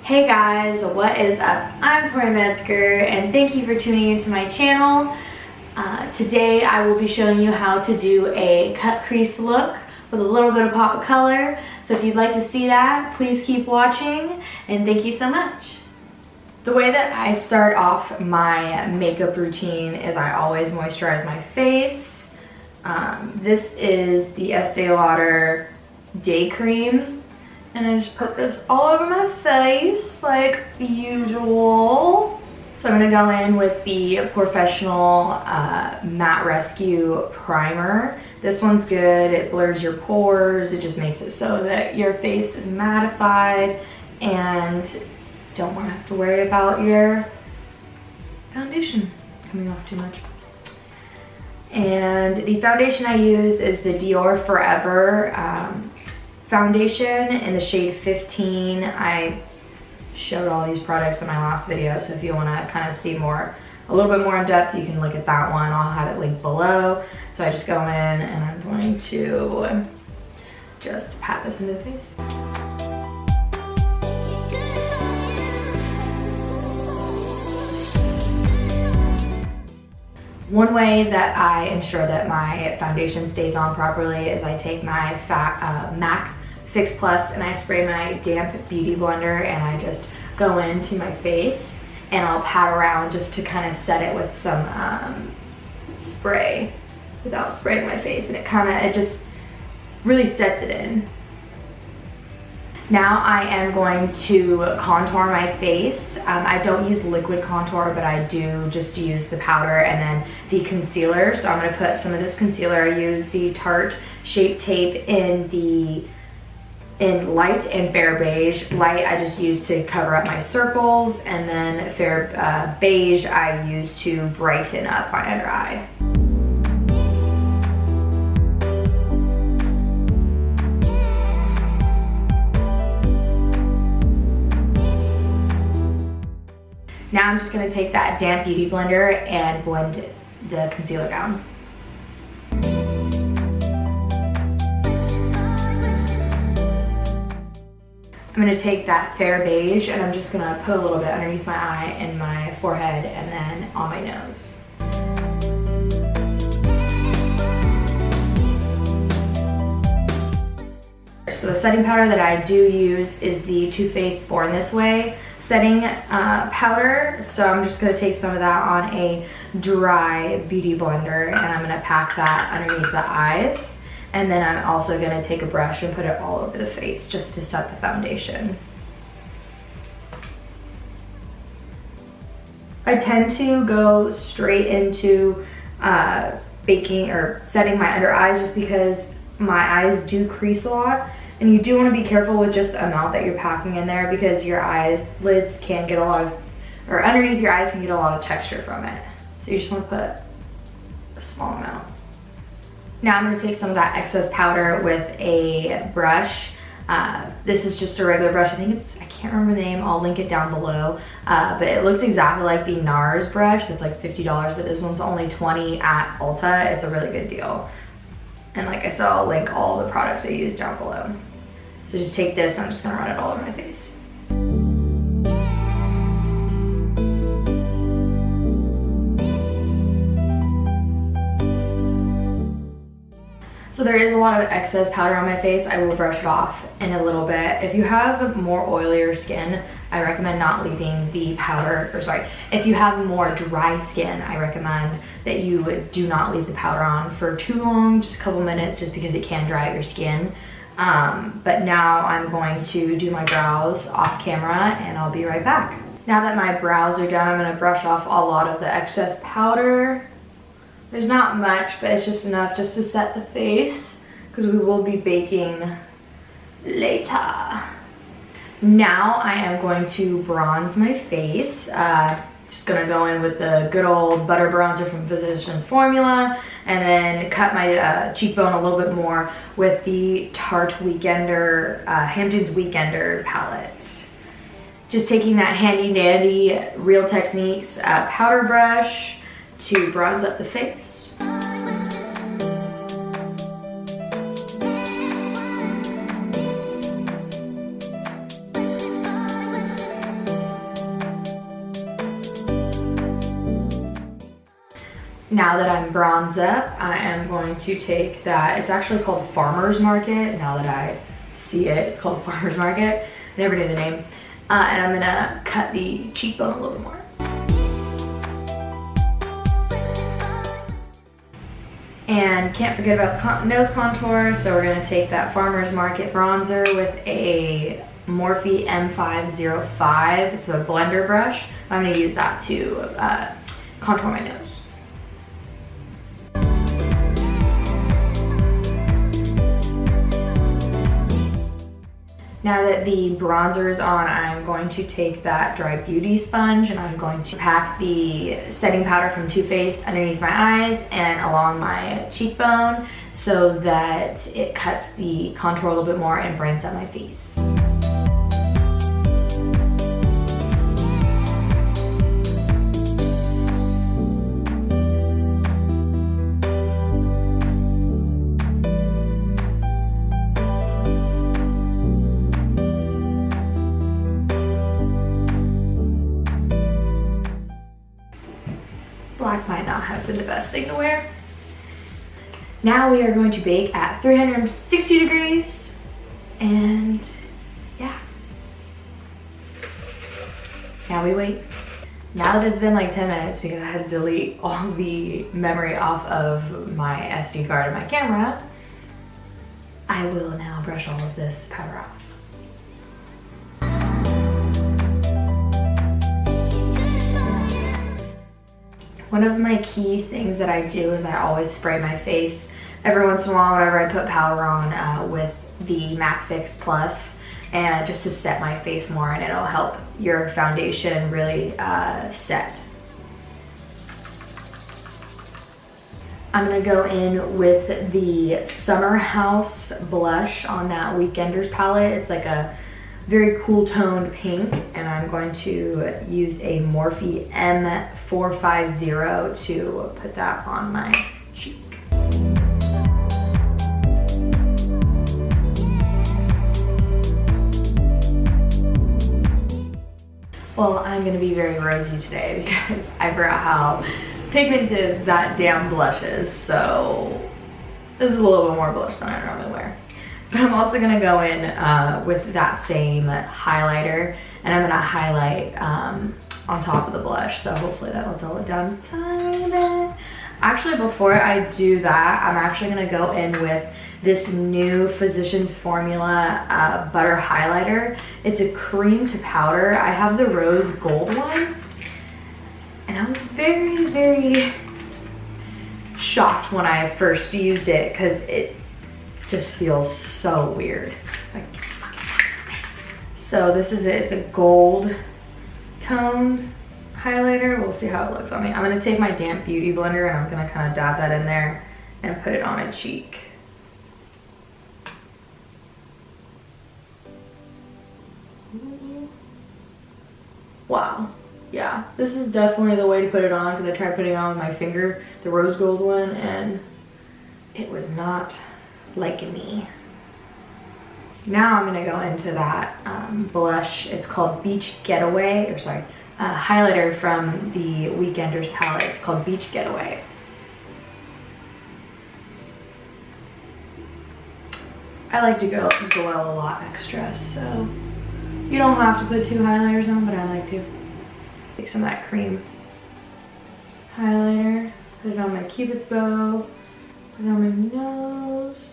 Hey guys, what is up? I'm Tori Metzger and thank you for tuning into my channel. Today I will be showing you how to do a cut crease look with a little bit of pop of color. So if you'd like to see that, please keep watching and thank you so much. The way that I start off my makeup routine is I always moisturize my face. This is the Estee Lauder Day Cream. And I just put this all over my face like usual. So I'm gonna go in with the Professional Matte Rescue Primer. This one's good, it blurs your pores, it just makes it so that your face is mattified and don't wanna have to worry about your foundation coming off too much. And the foundation I use is the Dior Forever foundation in the shade 15. I showed all these products in my last video, so if you want to kind of see a little bit more in depth, you can look at that one. I'll have it linked below. So I just go in and I'm going to just pat this into the face. One way that I ensure that my foundation stays on properly is I take my MAC Fix Plus and I spray my damp beauty blender and I just go into my face and I'll pat around just to kind of set it with some spray without spraying my face, and it just really sets it in. Now I am going to contour my face. I don't use liquid contour, but I do just use the powder and then the concealer. So I'm going to put some of this concealer. I use the Tarte Shape Tape in light and fair beige. Light I just use to cover up my circles, and then fair beige I use to brighten up my under eye. Now I'm just going to take that damp beauty blender and blend the concealer down. I'm going to take that fair beige and I'm just going to put a little bit underneath my eye and my forehead and then on my nose. So the setting powder that I do use is the Too Faced Born This Way setting powder. So I'm just going to take some of that on a dry beauty blender and I'm going to pack that underneath the eyes. And then I'm also going to take a brush and put it all over the face just to set the foundation. I tend to go straight into baking or setting my under eyes just because my eyes do crease a lot. And you do want to be careful with just the amount that you're packing in there because your eyelids can get or underneath your eyes can get a lot of texture from it. So you just want to put a small amount. Now I'm going to take some of that excess powder with a brush. This is just a regular brush. I can't remember the name. I'll link it down below. But it looks exactly like the NARS brush. That's like $50, but this one's only $20 at Ulta. It's a really good deal. And like I said, I'll link all the products I use down below. So just take this, I'm just going to run it all over my face. So there is a lot of excess powder on my face. I will brush it off in a little bit. If you have more oilier skin, I recommend not leaving the powder, if you have more dry skin, I recommend that you do not leave the powder on for too long, just a couple minutes, just because it can dry out your skin. But now I'm going to do my brows off camera and I'll be right back. Now that my brows are done, I'm going to brush off a lot of the excess powder. There's not much, but it's just enough just to set the face because we will be baking later. Now I am going to bronze my face. Just gonna go in with the good old butter bronzer from Physicians Formula and then cut my cheekbone a little bit more with the Tarte Hamptons Weekender palette. Just taking that handy dandy Real Techniques powder brush to bronze up the face. Now that I'm bronzed up, I am going to take that, it's actually called Farmer's Market. Now that I see it, it's called Farmer's Market. I never knew the name. And I'm gonna cut the cheekbone a little bit more. And can't forget about the nose contour, so we're gonna take that Farmer's Market bronzer with a Morphe M505. It's a blender brush. I'm gonna use that to contour my nose. Now that the bronzer is on, I'm going to take that Dry Beauty sponge and I'm going to pack the setting powder from Too Faced underneath my eyes and along my cheekbone so that it cuts the contour a little bit more and brightens up my face. Black might not have been the best thing to wear. Now we are going to bake at 360 degrees, and yeah. Now we wait. Now that it's been like 10 minutes because I had to delete all the memory off of my SD card and my camera, I will now brush all of this powder off. One of my key things that I do is I always spray my face every once in a while whenever I put powder on with the MAC Fix Plus, and just to set my face more, and it'll help your foundation really set. I'm gonna go in with the Summer House blush on that Weekenders palette. It's like a very cool toned pink, and I'm going to use a Morphe M450 to put that on my cheek. Well, I'm gonna be very rosy today because I forgot how pigmented that damn blush is, so this is a little bit more blush than I normally wear. But I'm also gonna go in with that same highlighter, and I'm gonna highlight on top of the blush, so hopefully that'll dull it down a tiny bit. Actually, before I do that, I'm actually gonna go in with this new Physicians Formula butter highlighter. It's a cream to powder. I have the rose gold one, and I was very, very shocked when I first used it because it just feels so weird. So this is it. It's a gold toned highlighter. We'll see how it looks on me. I'm gonna take my damp beauty blender and I'm gonna kind of dab that in there and put it on my cheek. Wow. Yeah, this is definitely the way to put it on because I tried putting it on with my finger, the rose gold one, and it was not like me. Now I'm gonna go into that blush. It's called Beach Getaway, or sorry, highlighter from the Weekenders palette. It's called Beach Getaway. I like to glow a lot extra, so you don't have to put 2 highlighters on, but I like to. Take some of that cream highlighter, put it on my Cupid's bow, put it on my nose.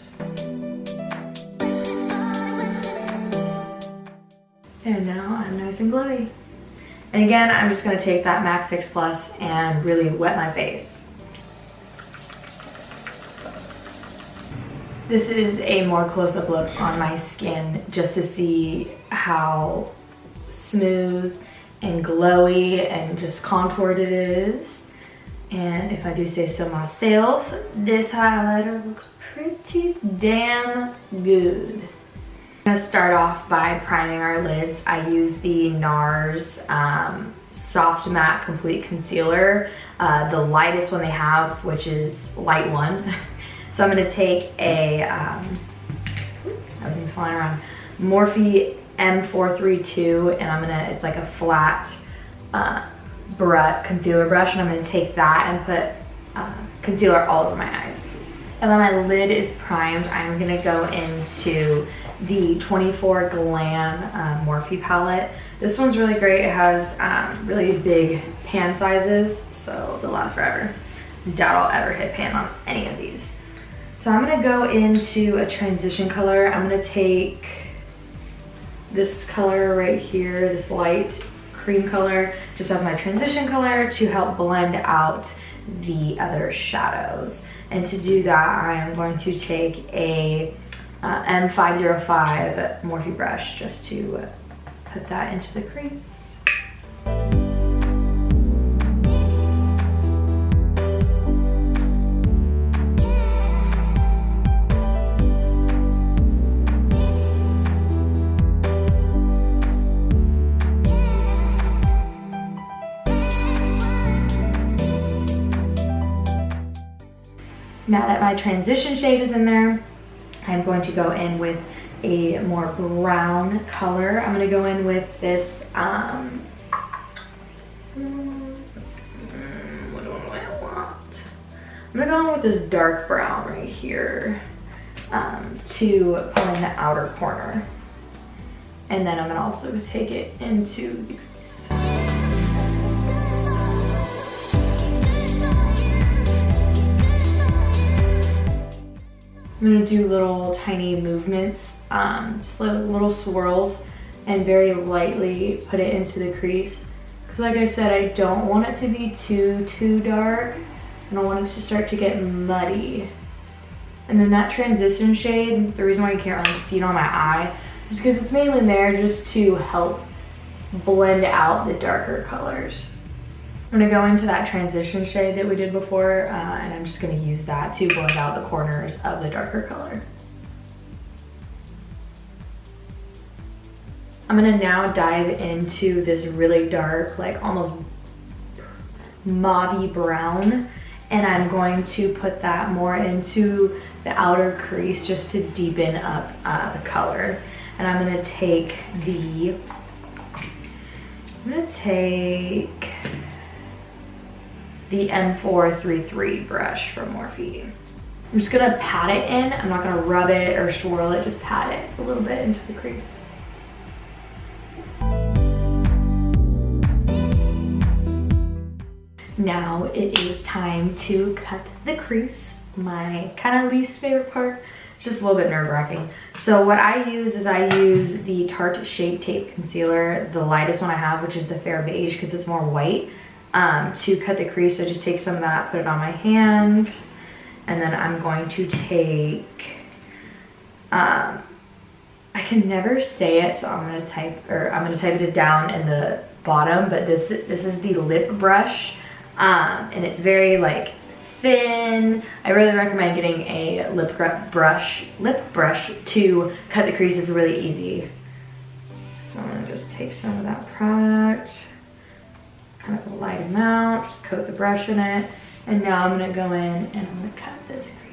And now I'm nice and glowy. And again, I'm just gonna take that MAC Fix Plus and really wet my face. This is a more close-up look on my skin just to see how smooth and glowy and just contoured it is. And if I do say so myself, this highlighter looks pretty damn good. I'm gonna start off by priming our lids. I use the NARS Soft Matte Complete Concealer, the lightest one they have, which is light 1. So I'm gonna take a, everything's flying around, Morphe M432, and it's like a flat concealer brush, and I'm gonna take that and put concealer all over my eyes. And then my lid is primed. I'm gonna go into the 24 Glam Morphe palette. This one's really great. It has really big pan sizes, so they'll last forever. Doubt I'll ever hit pan on any of these. So I'm gonna go into a transition color. I'm gonna take this color right here, this light cream color, just as my transition color to help blend out the other shadows. And to do that, I am going to take a M505 Morphe brush just to put that into the crease. Now that my transition shade is in there, I'm going to go in with a more brown color. I'm going to go in with this, what do I want? I'm going to go in with this dark brown right here to pull in the outer corner. And then I'm going to also take it into the crease. I'm gonna do little tiny movements, just little swirls, and very lightly put it into the crease. Because like I said, I don't want it to be too dark. I don't want it to start to get muddy. And then that transition shade, the reason why you can't really see it on my eye is because it's mainly there just to help blend out the darker colors. I'm gonna go into that transition shade that we did before, and I'm just gonna use that to blend out the corners of the darker color. I'm gonna now dive into this really dark, like almost mauve-y brown, and I'm going to put that more into the outer crease just to deepen up the color. And I'm gonna take the, M433 brush from Morphe. I'm just gonna pat it in. I'm not gonna rub it or swirl it, just pat it a little bit into the crease. Now it is time to cut the crease. My kind of least favorite part. It's just a little bit nerve-wracking. So what I use is I use the Tarte Shape Tape Concealer, the lightest one I have, which is the Fair Beige because it's more white. To cut the crease. So just take some of that, put it on my hand, and then I'm going to take, I can never say it, so I'm gonna type it down in the bottom, but this is the lip brush, and it's very like thin. I really recommend getting a lip brush to cut the crease. It's really easy. So I'm gonna just take some of that product, kind of a light amount, just coat the brush in it, and now I'm gonna go in and I'm gonna cut this crease.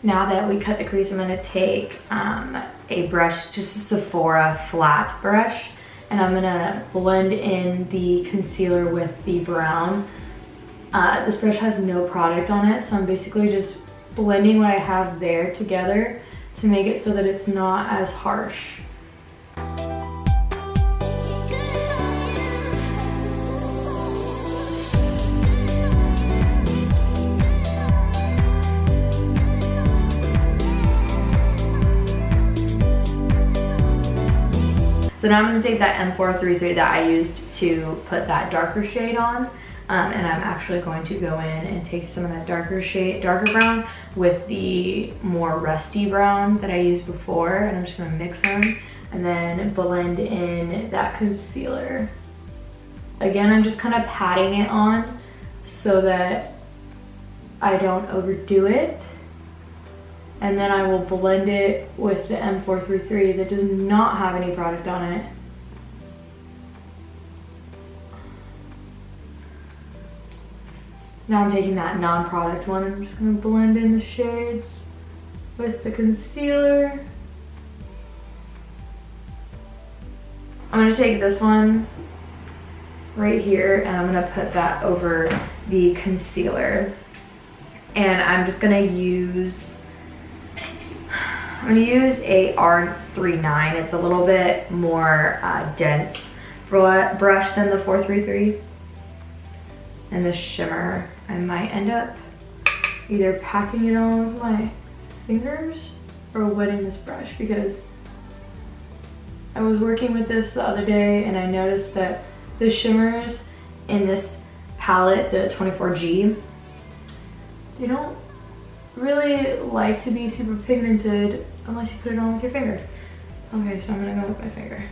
Now that we cut the crease, I'm gonna take a brush, just a Sephora flat brush, and I'm gonna blend in the concealer with the brown. This brush has no product on it, so I'm basically just blending what I have there together to make it so that it's not as harsh. So now I'm going to take that M433 that I used to put that darker shade on, and I'm actually going to go in and take some of that darker brown with the more rusty brown that I used before, and I'm just going to mix them and then blend in that concealer. Again, I'm just kind of patting it on so that I don't overdo it. And then I will blend it with the M433 that does not have any product on it. Now I'm taking that non-product one and I'm just gonna blend in the shades with the concealer. I'm gonna take this one right here and I'm gonna put that over the concealer. And I'm just gonna use a R39. It's a little bit more dense brush than the 433. And the shimmer, I might end up either packing it on with my fingers or wetting this brush, because I was working with this the other day and I noticed that the shimmers in this palette, the 24G, they don't really like to be super pigmented unless you put it on with your finger. Okay, so I'm gonna go with my finger.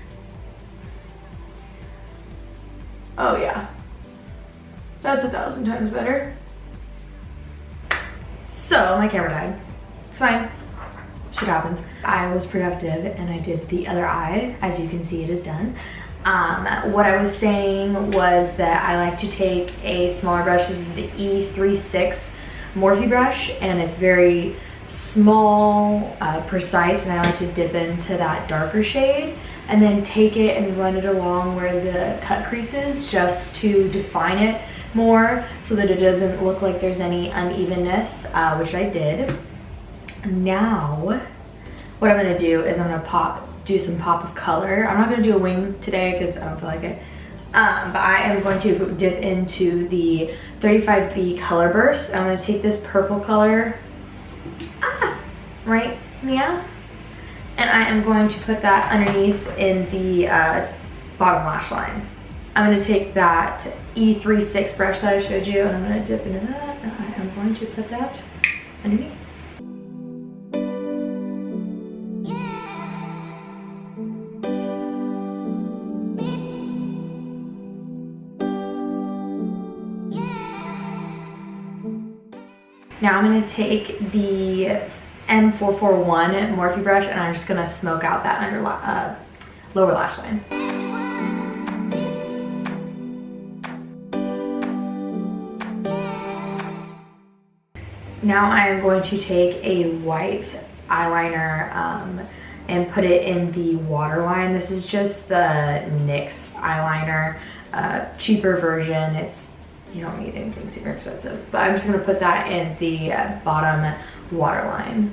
Oh yeah, that's 1,000 times better. So my camera died. It's fine, shit happens. I was productive and I did the other eye. As you can see, it is done. What I was saying was that I like to take a smaller brush. This is the E36 Morphe brush, and it's very small, precise, and I like to dip into that darker shade and then take it and run it along where the cut crease is, just to define it more so that it doesn't look like there's any unevenness, which I did. Now, what I'm gonna do is I'm gonna do some pop of color. I'm not gonna do a wing today because I don't feel like it. But I am going to dip into the 35B Color Burst. I'm going to take this purple color, right, meow, and I am going to put that underneath in the bottom lash line. I'm going to take that E36 brush that I showed you, and I'm going to dip into that, and I am going to put that underneath. Now I'm going to take the M441 Morphe brush and I'm just going to smoke out that lower lash line. Now I am going to take a white eyeliner and put it in the waterline. This is just the NYX eyeliner, cheaper version. You don't need anything super expensive, but I'm just gonna put that in the bottom waterline.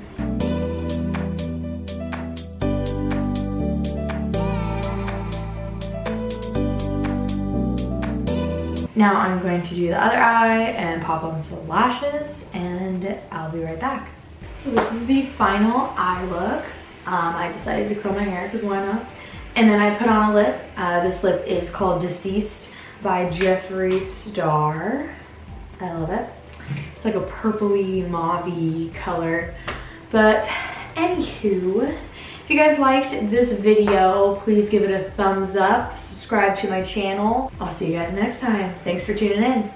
Now I'm going to do the other eye and pop on some lashes, and I'll be right back. So this is the final eye look. I decided to curl my hair because why not? And then I put on a lip. This lip is called Deseased by Jeffree Star. I love it. It's like a purpley mauve-y color. But anywho, if you guys liked this video, please give it a thumbs up, subscribe to my channel. I'll see you guys next time. Thanks for tuning in.